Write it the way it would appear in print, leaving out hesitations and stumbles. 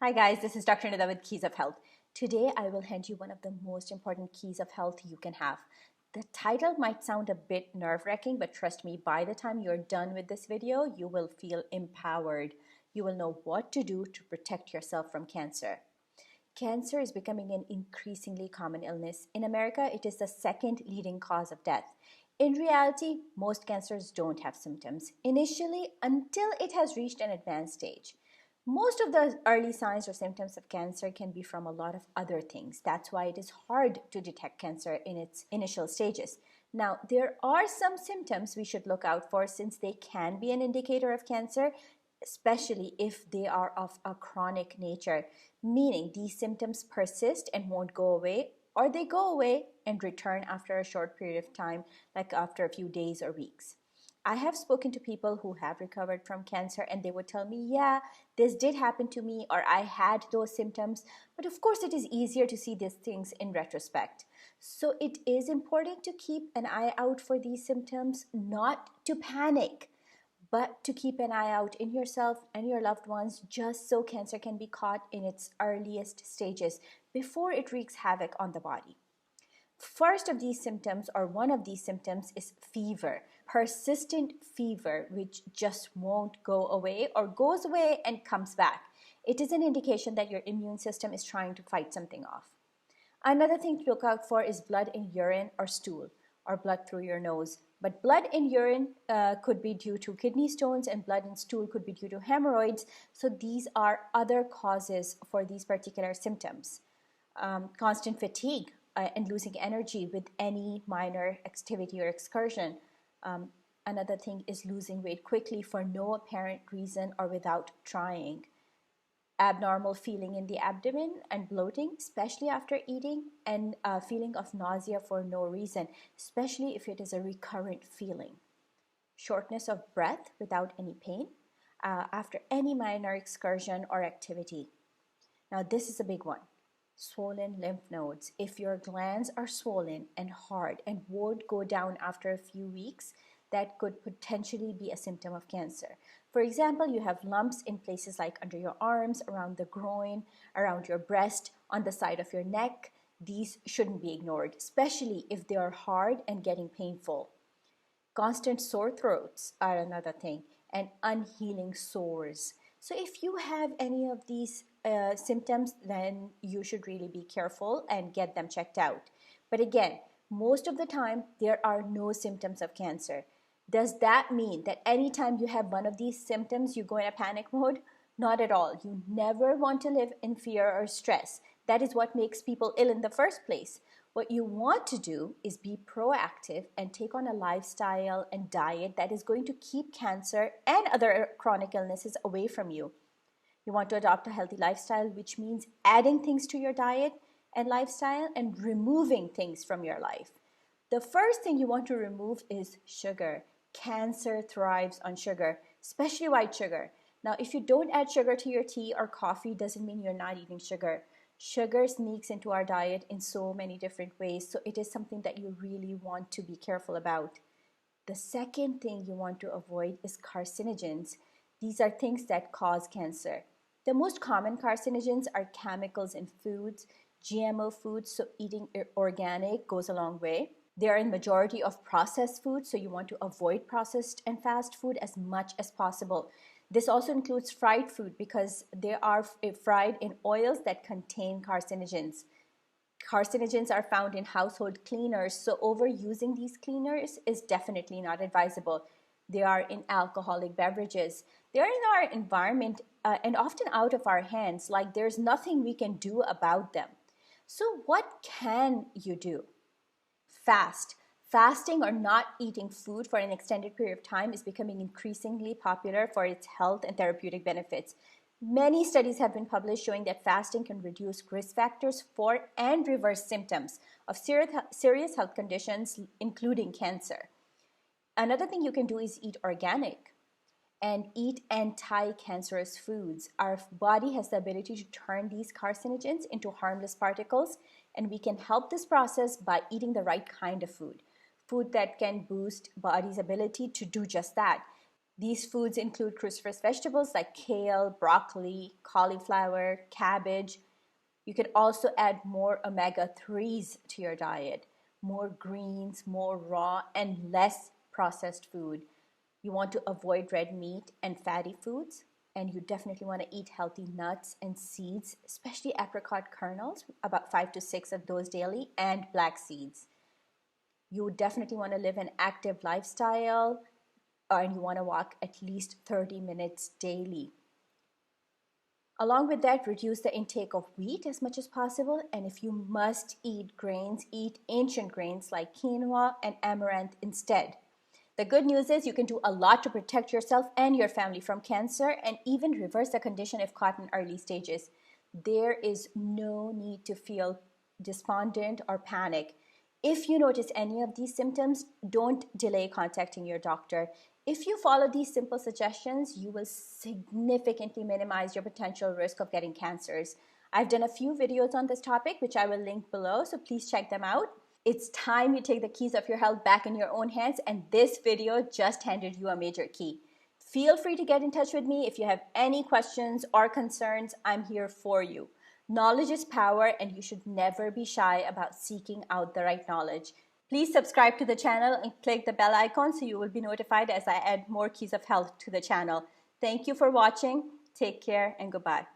Hi guys, this is Dr. Nida with Keys of Health. Today I will hand you one of the most important keys of health you can have. The title might sound a bit nerve-wracking, but trust me, by the time you're done with this video, you will feel empowered. You will know what to do to protect yourself from cancer. Cancer is becoming an increasingly common illness. In America, it is the second leading cause of death. In reality, most cancers don't have symptoms initially until it has reached an advanced stage. Most of the early signs or symptoms of cancer can be from a lot of other things. That's why it is hard to detect cancer in its initial stages. Now, there are some symptoms we should look out for since they can be an indicator of cancer, especially if they are of a chronic nature, meaning these symptoms persist and won't go away, or they go away and return after a short period of time, like after a few days or weeks. I have spoken to people who have recovered from cancer and they would tell me, yeah, this did happen to me, or I had those symptoms. But of course, it is easier to see these things in retrospect. So it is important to keep an eye out for these symptoms, not to panic, but to keep an eye out in yourself and your loved ones, just so cancer can be caught in its earliest stages before it wreaks havoc on the body. First of these symptoms, or one of these symptoms, is fever. Persistent fever, which just won't go away or goes away and comes back. It is an indication that your immune system is trying to fight something off. Another thing to look out for is blood in urine or stool, or blood through your nose. But blood in urine could be due to kidney stones, and blood in stool could be due to hemorrhoids. So these are other causes for these particular symptoms. Constant fatigue and losing energy with any minor activity or excursion. Another thing is losing weight quickly for no apparent reason or without trying. Abnormal feeling in the abdomen and bloating, especially after eating, and a feeling of nausea for no reason, especially if it is a recurrent feeling. Shortness of breath without any pain after any minor excursion or activity. Now, this is a big one. Swollen lymph nodes. If your glands are swollen and hard and won't go down after a few weeks, that could potentially be a symptom of cancer. For example, you have lumps in places like under your arms, around the groin, around your breast, on the side of your neck. These shouldn't be ignored, especially if they are hard and getting painful. Constant sore throats are another thing, and unhealing sores. So if you have any of these symptoms, then you should really be careful and get them checked out. But again, most of the time, there are no symptoms of cancer. Does that mean that anytime you have one of these symptoms, you go in a panic mode? Not at all. You never want to live in fear or stress. That is what makes people ill in the first place. What you want to do is be proactive and take on a lifestyle and diet that is going to keep cancer and other chronic illnesses away from you. You want to adopt a healthy lifestyle, which means adding things to your diet and lifestyle and removing things from your life. The first thing you want to remove is sugar. Cancer thrives on sugar, especially white sugar. Now, if you don't add sugar to your tea or coffee, doesn't mean you're not eating sugar. Sugar sneaks into our diet in so many different ways, so it is something that you really want to be careful about. The second thing you want to avoid is carcinogens. These are things that cause cancer. The most common carcinogens are chemicals in foods, GMO foods, so eating organic goes a long way. They are in majority of processed foods, so you want to avoid processed and fast food as much as possible. This also includes fried food because they are fried in oils that contain carcinogens. Carcinogens are found in household cleaners, so overusing these cleaners is definitely not advisable. They are in alcoholic beverages. They are in our environment and often out of our hands, like there's nothing we can do about them. So what can you do? Fast. Fasting or not eating food for an extended period of time is becoming increasingly popular for its health and therapeutic benefits. Many studies have been published showing that fasting can reduce risk factors for and reverse symptoms of serious health conditions, including cancer. Another thing you can do is eat organic and eat anti-cancerous foods. Our body has the ability to turn these carcinogens into harmless particles, and we can help this process by eating the right kind of food. Food that can boost body's ability to do just that. These foods include cruciferous vegetables like kale, broccoli, cauliflower, cabbage. You can also add more omega-3s to your diet, more greens, more raw, and less processed food. You want to avoid red meat and fatty foods, and you definitely want to eat healthy nuts and seeds, especially apricot kernels, about 5 to 6 of those daily, and black seeds. You would definitely want to live an active lifestyle, and you want to walk at least 30 minutes daily. Along with that, reduce the intake of wheat as much as possible. And if you must eat grains, eat ancient grains like quinoa and amaranth instead. The good news is you can do a lot to protect yourself and your family from cancer and even reverse the condition if caught in early stages. There is no need to feel despondent or panic. If you notice any of these symptoms, don't delay contacting your doctor. If you follow these simple suggestions, you will significantly minimize your potential risk of getting cancers. I've done a few videos on this topic, which I will link below, so please check them out. It's time you take the keys of your health back in your own hands, and this video just handed you a major key. Feel free to get in touch with me if you have any questions or concerns. I'm here for you. Knowledge is power, and you should never be shy about seeking out the right knowledge. Please subscribe to the channel and click the bell icon so you will be notified as I add more Keys of Health to the channel. Thank you for watching. Take care and goodbye.